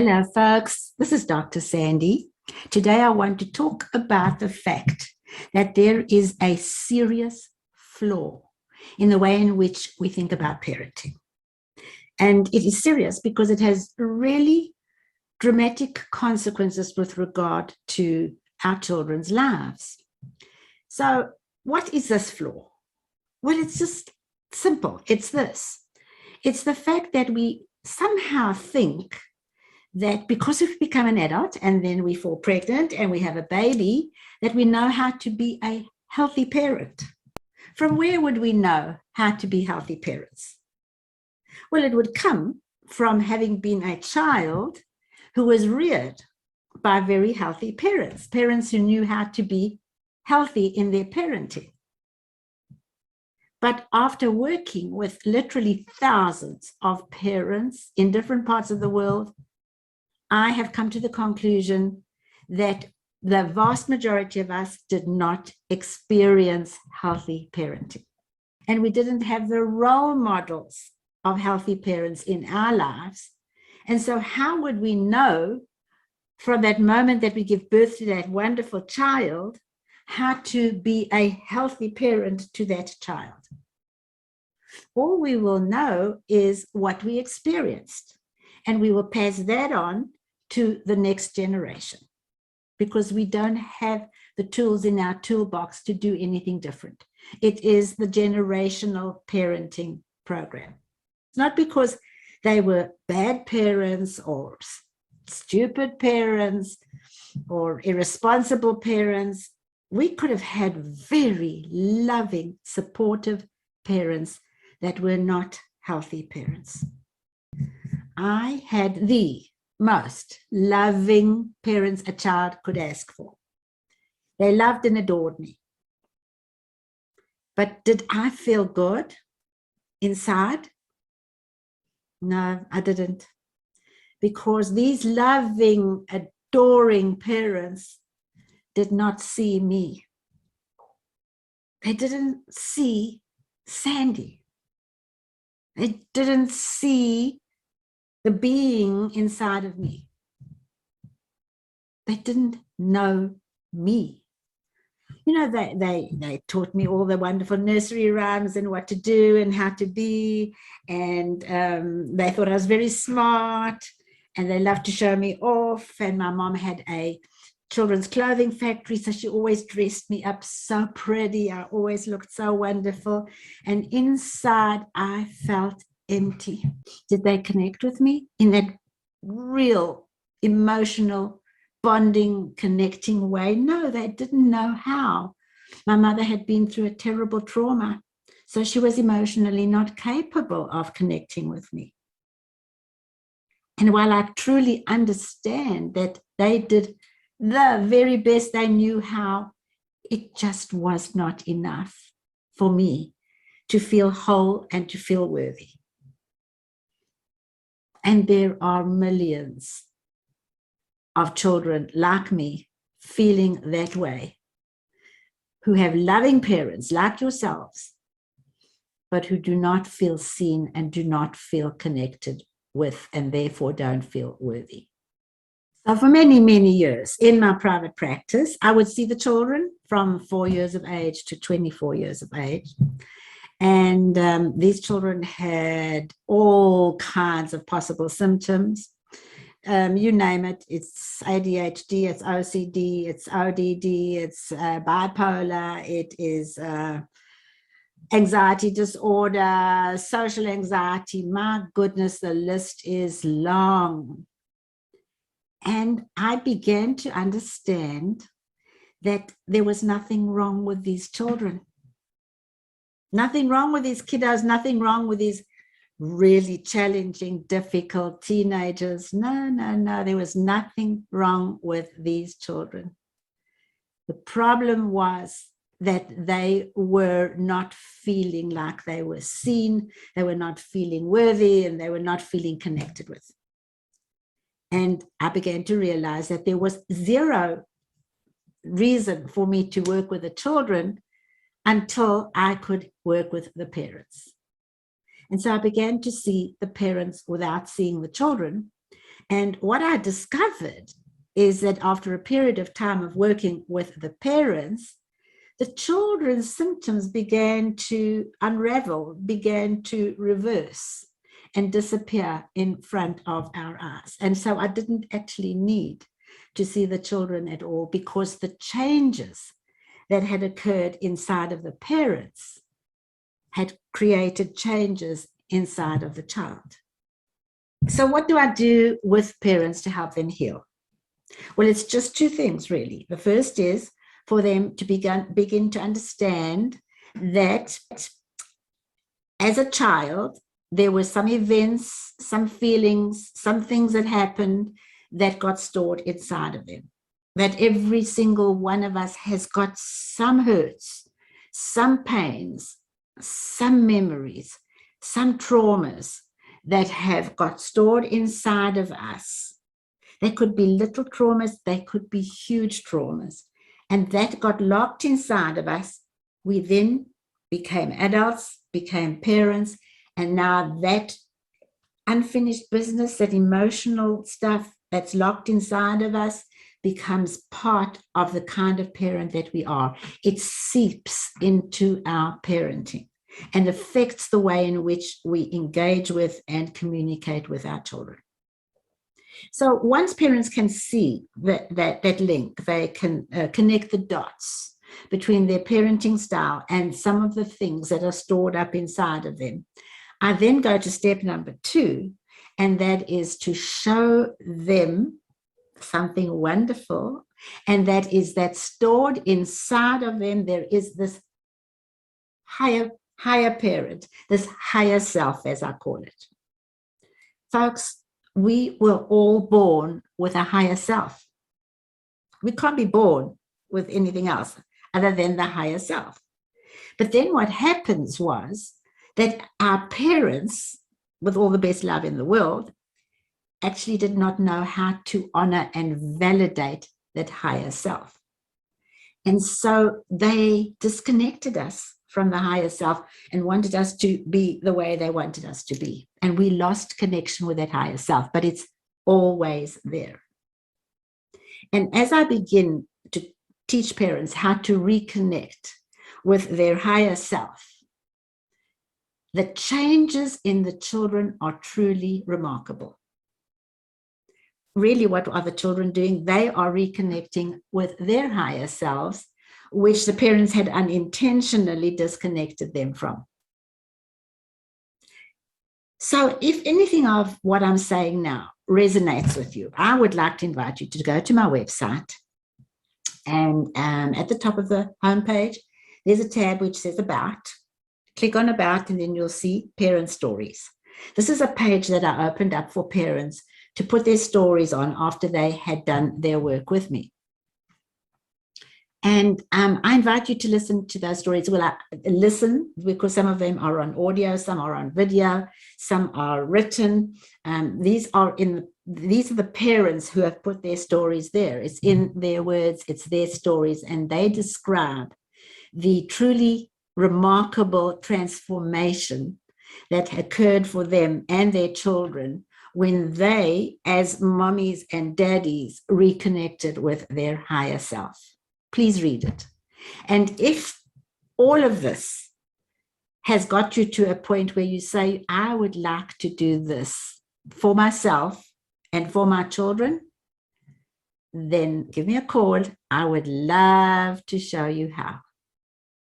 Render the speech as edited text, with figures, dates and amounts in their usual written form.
Hello, folks. This is Dr. Sandy. Today, I want to talk about the fact that there is a serious flaw in the way in which we think about parenting. And it is serious because it has really dramatic consequences with regard to our children's lives. So, what is this flaw? Well, it's just simple. It's this. It's the fact that we somehow think that because we've become an adult and then we fall pregnant and we have a baby, that we know how to be a healthy parent. From where would we know how to be healthy parents? Well, it would come from having been a child who was reared by very healthy parents, parents who knew how to be healthy in their parenting. But after working with literally thousands of parents in different parts of the world, I have come to the conclusion that the vast majority of us did not experience healthy parenting. And we didn't have the role models of healthy parents in our lives. And so how would we know from that moment that we give birth to that wonderful child, how to be a healthy parent to that child? All we will know is what we experienced. And we will pass that on to the next generation because we don't have the tools in our toolbox to do anything different. It is the generational parenting program. It's not because they were bad parents or stupid parents or irresponsible parents. We could have had very loving, supportive parents that were not healthy parents. I had the most loving parents a child could ask for. They loved and adored me. But did I feel good inside? No, I didn't. Because these loving, adoring parents did not see me. They didn't see Sandy. They didn't see the being inside of me. They didn't know me. You know, they taught me all the wonderful nursery rhymes and what to do and how to be. And they thought I was very smart and they loved to show me off. And my mom had a children's clothing factory, so she always dressed me up so pretty. I always looked so wonderful. And inside, I felt empty. Did they connect with me in that real emotional bonding, connecting way? No, they didn't know how. My mother had been through a terrible trauma, so she was emotionally not capable of connecting with me. And while I truly understand that they did the very best they knew how, it just was not enough for me to feel whole and to feel worthy. And there are millions of children like me feeling that way, who have loving parents like yourselves, but who do not feel seen and do not feel connected with, and therefore don't feel worthy. So for many, many years in my private practice, I would see the children from 4 years of age to 24 years of age. And these children had all kinds of possible symptoms. You name it, it's ADHD, it's OCD, it's ODD, it's bipolar, it is anxiety disorder, social anxiety. My goodness, the list is long. And I began to understand that there was nothing wrong with these children. Nothing wrong with these kiddos, nothing wrong with these really challenging, difficult teenagers. No, no, no, there was nothing wrong with these children. The problem was that they were not feeling like they were seen, they were not feeling worthy, and they were not feeling connected with. And I began to realize that there was zero reason for me to work with the children until I could work with the parents. And so I began to see the parents without seeing the children. And what I discovered is that after a period of time of working with the parents, the children's symptoms began to unravel, began to reverse and disappear in front of our eyes. And so I didn't actually need to see the children at all, because the changes that had occurred inside of the parents had created changes inside of the child. So what do I do with parents to help them heal? Well, it's just two things, really. The first is for them to begin to understand that as a child, there were some events, some feelings, some things that happened that got stored inside of them. That every single one of us has got some hurts, some pains, some memories, some traumas that have got stored inside of us. They could be little traumas, they could be huge traumas. And that got locked inside of us. We then became adults, became parents, and now that unfinished business, that emotional stuff that's locked inside of us, becomes part of the kind of parent that we are. It seeps into our parenting and affects the way in which we engage with and communicate with our children. So once parents can see that link, they can connect the dots between their parenting style and some of the things that are stored up inside of them. I then go to step number 2, and that is to show them something wonderful, and that is that stored inside of them, there is this higher parent, this higher self, as I call it. Folks, we were all born with a higher self. We can't be born with anything else other than the higher self. But then what happens was that our parents, with all the best love in the world, actually did not know how to honor and validate that higher self. And so they disconnected us from the higher self and wanted us to be the way they wanted us to be. And we lost connection with that higher self, but it's always there. And as I begin to teach parents how to reconnect with their higher self, the changes in the children are truly remarkable. Really, what are the children doing? They are reconnecting with their higher selves, which the parents had unintentionally disconnected them from. So if anything of what I'm saying now resonates with you, I would like to invite you to go to my website. And at the top of the homepage, there's a tab which says About. Click on About, and then you'll see Parent Stories. This is a page that I opened up for parents to put their stories on after they had done their work with me. And I invite you to listen to those stories. Well, listen, because some of them are on audio, some are on video, some are written. These are the parents who have put their stories there. It's in their words, it's their stories, and they describe the truly remarkable transformation that occurred for them and their children when they, as mommies and daddies, reconnected with their higher self. Please read it. And if all of this has got you to a point where you say, I would like to do this for myself and for my children, then give me a call. I would love to show you how.